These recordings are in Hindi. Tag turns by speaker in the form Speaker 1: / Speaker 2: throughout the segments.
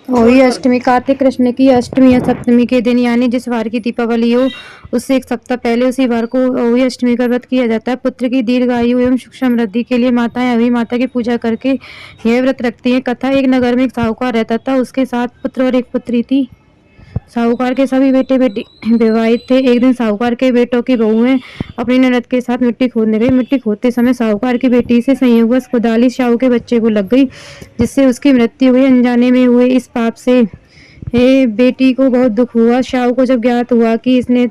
Speaker 1: होली अष्टमी कार्तिक कृष्ण की अष्टमी या सप्तमी के दिन यानी जिस वार की दीपावली हो उससे एक सप्ताह पहले उसी वार को होली अष्टमी का व्रत किया जाता है। पुत्र की दीर्घायु एवं सुख समृद्धि के लिए माताएं अभी माता की पूजा करके यह व्रत रखती हैं। कथा, एक नगर में एक साहूकार रहता था। उसके 7 पुत्र और एक पुत्री थी। साहूकार के सभी बेटे बेटी विवाहित थे। एक दिन साहूकार के बेटों की बहुएं अपनी ननद के साथ मिट्टी खोदने गई। मिट्टी खोदते समय साहूकार की बेटी से संयोगवश कुदाली साहू के बच्चे को लग गई, जिससे उसकी मृत्यु हुई। अनजाने में हुए इस पाप से बेटी को बहुत दुख हुआ। शाहू को जब ज्ञात हुआ कि इसने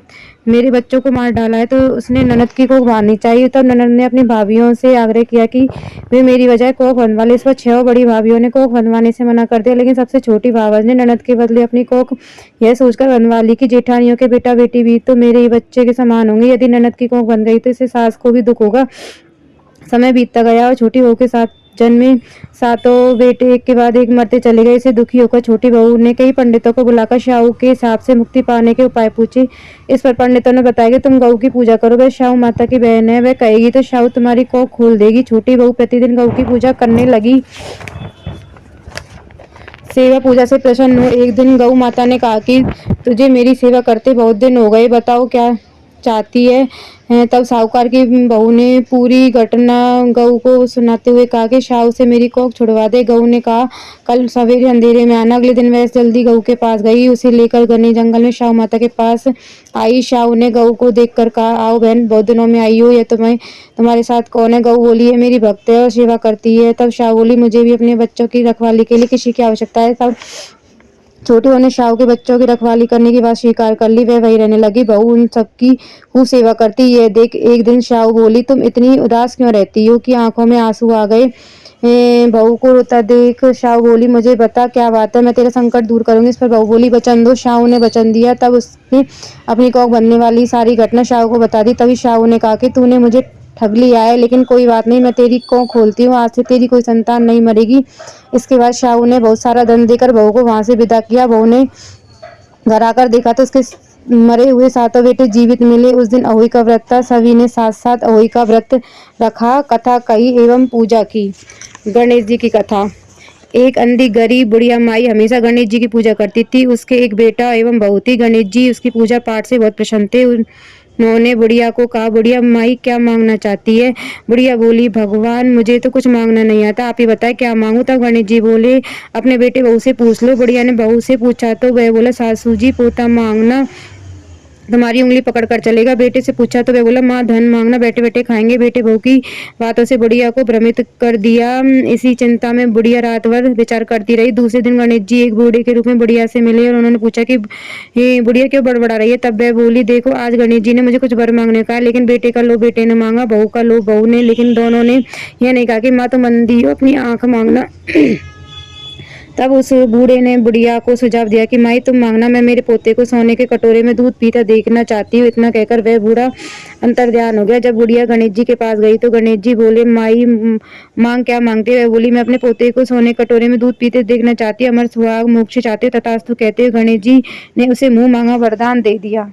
Speaker 1: मेरे बच्चों को मार डाला है तो उसने ननद की कोख बांधनी चाहिए। तब ननद ने अपनी भाभियों से आग्रह किया कि वे मेरी बजाय कोख बंधवा ले। इस पर 6 बड़ी भाभियों ने कोख बंधवाने से मना कर दिया, लेकिन सबसे छोटी भावज ने ननद के बदले अपनी कोख यह सोचकर बंधवा ली कि जेठानियों के बेटा बेटी भी तो मेरे ही बच्चे के समान होंगे। यदि ननद की कोख बंध गई तो इससे सास को भी दुख होगा। समय बीतता गया और छोटी बहू के साथ जन्मे 7 बेटे एक के बाद एक मरते चले गए। इसे दुखी होकर छोटी बहू ने कई पंडितों को बुलाकर शाहू के हिसाब से मुक्ति पाने के उपाय पूछे। इस पर पंडितों ने बताया कि तुम गऊ की पूजा करो, वह शाहू माता की बहन है, वह कहेगी तो शाहू तुम्हारी कोख खोल देगी। छोटी बहू प्रतिदिन गऊ की पूजा करने लगी। सेवा पूजा से प्रसन्न हो एक दिन गऊ माता ने कहा कि तुझे मेरी सेवा करते बहुत दिन हो गए, बताओ क्या चाहती है। तब साहूकार की बहू ने पूरी घटना गऊ को सुनाते हुए कहा कि शाहू से मेरी कोख छुड़वा दे। गऊ ने कहा कल सवेरे अंधेरे में आना। अगले दिन वह जल्दी गऊ के पास गई, उसे लेकर घने जंगल में शाहू माता के पास आई। शाहू ने गऊ को देखकर कहा, आओ बहन, बहुत दिनों में आई हो, यह तुम्हारे साथ कौन है। गऊ बोली, है मेरी भक्त है और सेवा करती है। तब शाहू बोली, मुझे भी अपने बच्चों की रखवाली के लिए किसी की आवश्यकता है। तब छोटी बहू ने शाहू के बच्चों की रखवाली करने की बात स्वीकार कर ली। वह वहीं रहने लगी। बहू उन सबकी खूब सेवा करती। यह देख एक दिन शाहू बोली, तुम इतनी उदास क्यों रहती हो कि आंखों में आंसू आ गए। बहू को रोता देख शाहू बोली, मुझे बता क्या बात है, मैं तेरा संकट दूर करूंगी। इस पर बहू बोली, वचन दो। शाहू ने वचन दिया। तब उसने अपनी कोख बनने वाली सारी घटना शाहू को बता दी। तभी शाहू ने कहा कि तूने मुझे ठग लिया है, लेकिन कोई बात नहीं, मैं तेरी कोख खोलती हूँ। आज से तेरी कोई संतान नहीं मरेगी। इसके बाद शाहू ने बहुत सारा धन देकर बहू को वहां से विदा किया। बहू ने घर आकर देखा तो उसके मरे हुए 7 बेटे जीवित मिले। उस दिन अहोई का व्रत था। सभी ने साथ साथ अहोई का व्रत रखा, कथा कही एवं पूजा की। गणेश जी की कथा। एक अंधी गरीब बुढ़िया माई हमेशा गणेश जी की पूजा करती थी। उसके एक बेटा एवं बहू थी। गणेश जी उसकी पूजा पाठ से बहुत प्रसन्न थे। उन्होंने बुढ़िया को कहा, बुढ़िया माई क्या मांगना चाहती है। बुढ़िया बोली, भगवान मुझे तो कुछ मांगना नहीं आता, आप ही बताए क्या मांगू। तब गणेश जी बोले, अपने बेटे बहू से पूछ लो। बुढ़िया ने बहू से पूछा तो वह बोला, सासू जी पोता मांगना तुम्हारी उंगली पकड़ कर चलेगा। बेटे से पूछा तो वह बोला, माँ धन मांगना बैठे बैठे खाएंगे। बेटे बहू की बातों से बुढ़िया को भ्रमित कर दिया। इसी चिंता में बुढ़िया रात भर विचार करती रही। दूसरे दिन गणेश जी एक बूढ़े के रूप में बुढ़िया से मिले और उन्होंने पूछा कि बुढ़िया क्यों बड़बड़ा रही है। तब वह बोली, देखो आज गणेश जी ने मुझे कुछ वर मांगने का, लेकिन बेटे का लोभ बेटे ने मांगा, बहू का लोभ बहू ने, लेकिन दोनों ने यह नहीं कहा कि माँ तुम अंधी हो, अपनी आंख मांगना। तब उस बूढ़े ने बुढ़िया को सुझाव दिया कि माई तुम मांगना, मैं मेरे पोते को सोने के कटोरे में दूध पीता देखना चाहती हूँ। इतना कहकर वह बूढ़ा अंतर्ध्यान हो गया। जब बुढ़िया गणेश जी के पास गई तो गणेश जी बोले, माई मांग क्या मांगते। वह बोली, मैं अपने पोते को सोने के कटोरे में दूध पीते देखना चाहती हूँ, अमर सुहाग मोक्ष चाहते। तथास्तु कहते हुए गणेश जी ने उसे मुंह मांगा वरदान दे दिया।